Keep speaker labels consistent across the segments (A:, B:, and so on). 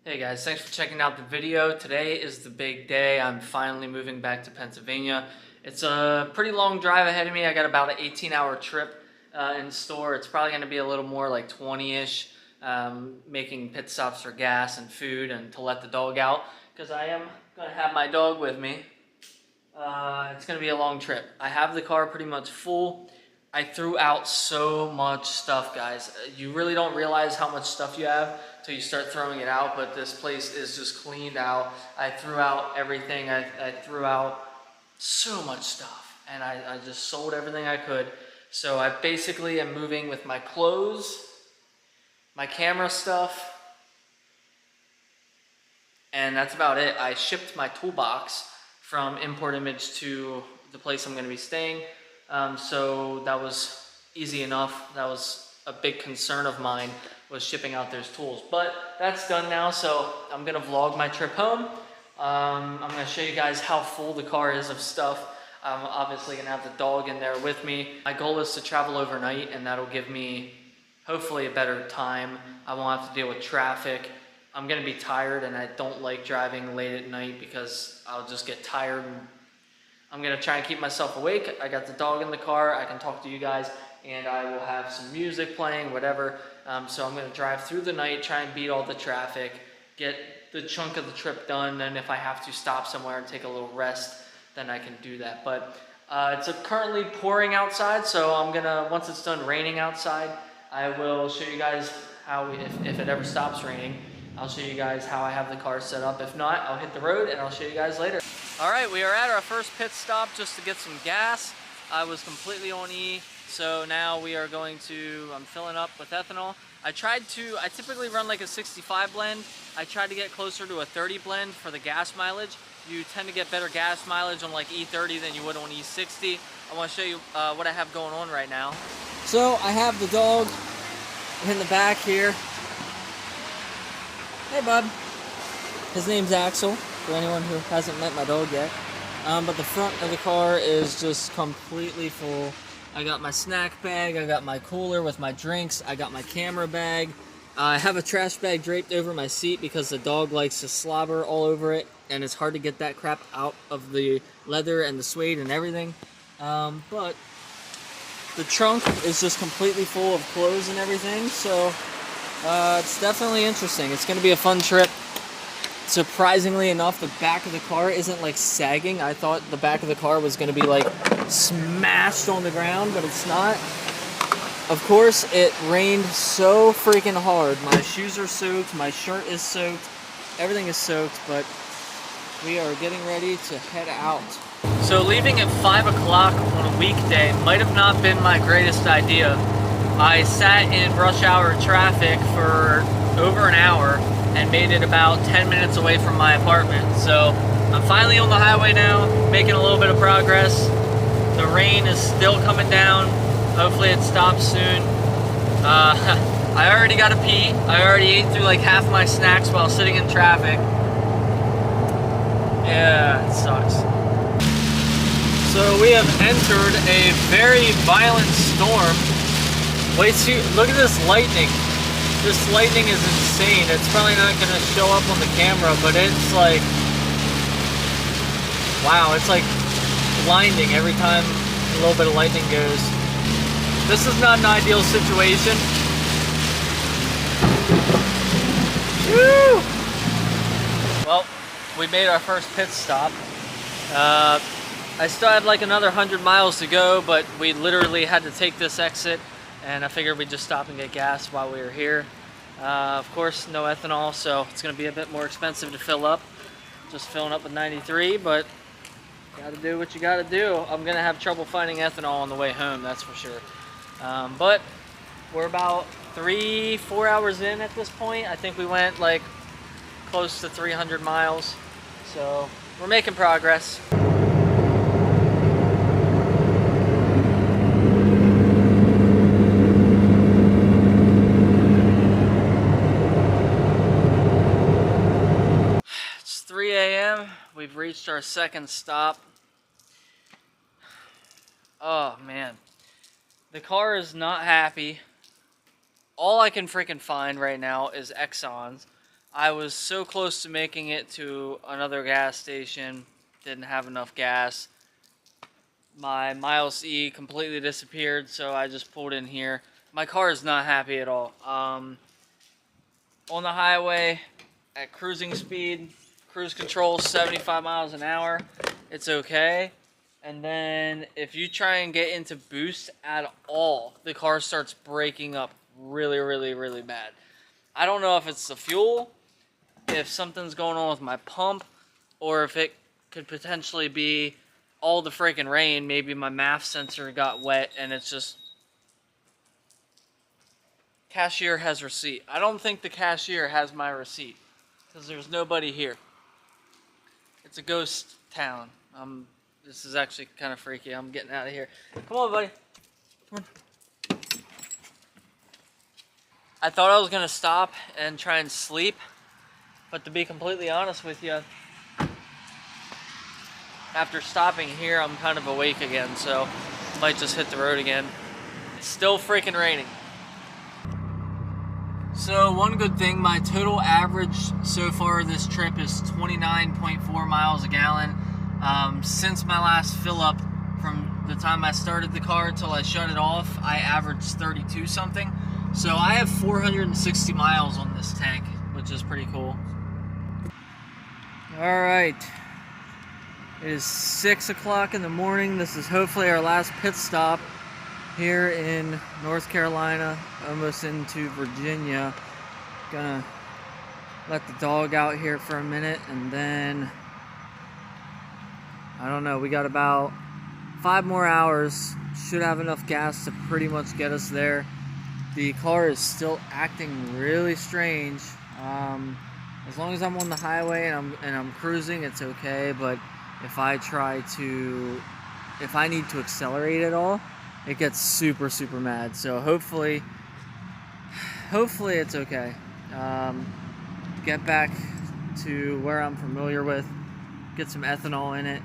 A: Hey guys, thanks for checking out the video. Today is the big day. I'm finally moving back to Pennsylvania. It's a pretty long drive ahead of me. I got about an 18-hour trip in store. It's probably going to be a little more like 20-ish, making pit stops for gas and food and to let the dog out because I am going to have my dog with me. It's going to be a long trip. I have the car pretty much full. I threw out so much stuff, guys. You really don't realize how much stuff you have until you start throwing it out, but this place is just cleaned out. I threw out everything. I threw out so much stuff, and I just sold everything I could. So I basically am moving with my clothes, my camera stuff, and that's about it. I shipped my toolbox from Import Image to the place I'm going to be staying. So that was easy enough. That was a big concern of mine, was shipping out those tools. But that's done now, so I'm going to vlog my trip home. I'm going to show you guys how full the car is of stuff. I'm obviously going to have the dog in there with me. My goal is to travel overnight, and that'll give me hopefully a better time. I won't have to deal with traffic. I'm going to be tired, and I don't like driving late at night because I'll just get tired. I'm going to try and keep myself awake. I got the dog in the car. I can talk to you guys, and I will have some music playing, whatever. So I'm going to drive through the night, try and beat all the traffic, get the chunk of the trip done, and if I have to stop somewhere and take a little rest, then I can do that. But it's currently pouring outside, so I'm going to, once it's done raining outside, I will show you guys how, if it ever stops raining, I'll show you guys how I have the car set up. If not, I'll hit the road and I'll show you guys later. All right, we are at our first pit stop just to get some gas. I was completely on E, so now we are going to, I'm filling up with ethanol. I typically run like a 65 blend. I tried to get closer to a 30 blend for the gas mileage. You tend to get better gas mileage on like E30 than you would on E60. I want to show you what I have going on right now. So I have the dog in the back here. Hey, bud. His name's Axel, for anyone who hasn't met my dog yet. But the front of the car is just completely full. I got my snack bag, I got my cooler with my drinks, I got my camera bag. I have a trash bag draped over my seat because the dog likes to slobber all over it, and it's hard to get that crap out of the leather and the suede and everything. But the trunk is just completely full of clothes and everything, so it's definitely interesting. It's going to be a fun trip. Surprisingly enough, the back of the car isn't like sagging. I thought the back of the car was going to be like smashed on the ground, but it's not. Of course, it rained so freaking hard. My shoes are soaked, my shirt is soaked, everything is soaked, but we are getting ready to head out. So leaving at 5 o'clock on a weekday might have not been my greatest idea. I sat in rush hour traffic for over an hour and made it about 10 minutes away from my apartment. So I'm finally on the highway now, making a little bit of progress. The rain is still coming down. Hopefully it stops soon. I already got to pee. I already ate through like half my snacks while sitting in traffic. Yeah, it sucks. So we have entered a very violent storm. Look at this lightning. This lightning is insane. It's probably not going to show up on the camera, but it's like, wow, it's like blinding every time a little bit of lightning goes. This is not an ideal situation. Woo! Well, we made our first pit stop. I still had like another 100 miles to go, but we literally had to take this exit, and I figured we'd just stop and get gas while we were here. Of course, no ethanol, so it's going to be a bit more expensive to fill up. Just filling up with 93, but gotta do what you gotta do. I'm going to have trouble finding ethanol on the way home, that's for sure. But we're about 3-4 hours in at this point. I think we went like close to 300 miles, so we're making progress. It's 3 a.m. We've reached our second stop. Oh man, the car is not happy. All I can freaking find right now is Exxons. I was so close to making it to another gas station, didn't have enough gas. My miles E completely disappeared, so I just pulled in here. My car is not happy at all. On the highway, at cruising speed, cruise control 75 miles an hour, it's okay. And then if you try and get into boost at all, the car starts breaking up really bad. I don't know if it's the fuel, if something's going on with my pump, or if it could potentially be all the freaking rain. Maybe my MAF sensor got wet and it's just... Cashier has receipt. I don't think the cashier has my receipt because there's nobody here. It's a ghost town. This is actually kind of freaky. I'm getting out of here. Come on, buddy. Come on. I thought I was gonna stop and try and sleep, but to be completely honest with you, after stopping here, I'm kind of awake again, so I might just hit the road again. It's still freaking raining. So one good thing, my total average so far this trip is 29.4 miles a gallon. Since my last fill up, from the time I started the car until I shut it off, I averaged 32 something. So I have 460 miles on this tank, which is pretty cool. All right, it is 6 o'clock in the morning. This is hopefully our last pit stop here in North Carolina, almost into Virginia. Gonna let the dog out here for a minute, and then I don't know, we got about 5 more hours. Should have enough gas to pretty much get us there. The car is still acting really strange. As long as I'm on the highway and I'm cruising, it's okay, but if I need to accelerate at all, it gets super mad. So hopefully it's okay. Get back to where I'm familiar with, get some ethanol in it,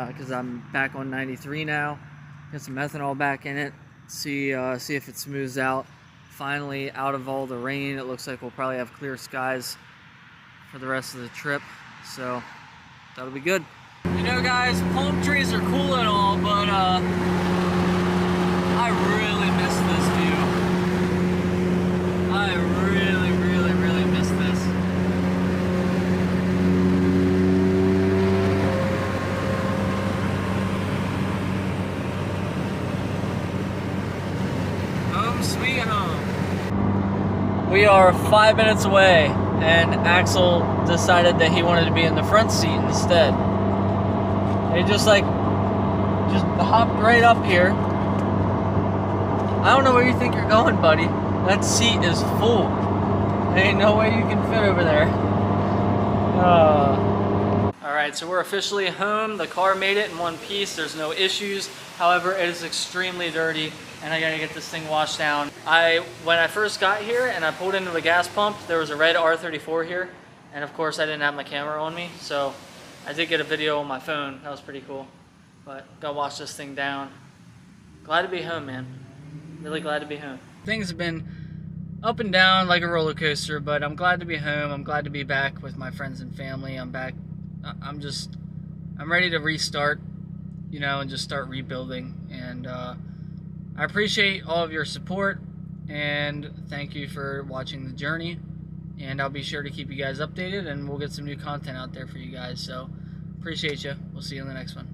A: because I'm back on 93 now. Get some ethanol back in it, see if it smooths out. Finally, out of all the rain, it looks like we'll probably have clear skies for the rest of the trip, so that'll be good. You know, guys, palm trees are cool and all, but I really miss this view. I really miss this. Home sweet home. We are 5 minutes away, and Axel decided that he wanted to be in the front seat instead. He just hopped right up here. I don't know where you think you're going, buddy. That seat is full. There ain't no way you can fit over there. Alright, so we're officially home. The car made it in one piece. There's no issues. However, it is extremely dirty, and I gotta get this thing washed down. When I first got here and I pulled into the gas pump, there was a red R34 here. And of course, I didn't have my camera on me, so I did get a video on my phone. That was pretty cool. But gotta wash this thing down. Glad to be home, man. Really glad to be home. Things have been up and down like a roller coaster, but I'm glad to be home. I'm glad to be back with my friends and family. I'm back. I'm ready to restart, you know, and just start rebuilding. And I appreciate all of your support, and thank you for watching the journey. And I'll be sure to keep you guys updated, and we'll get some new content out there for you guys. So appreciate you. We'll see you in the next one.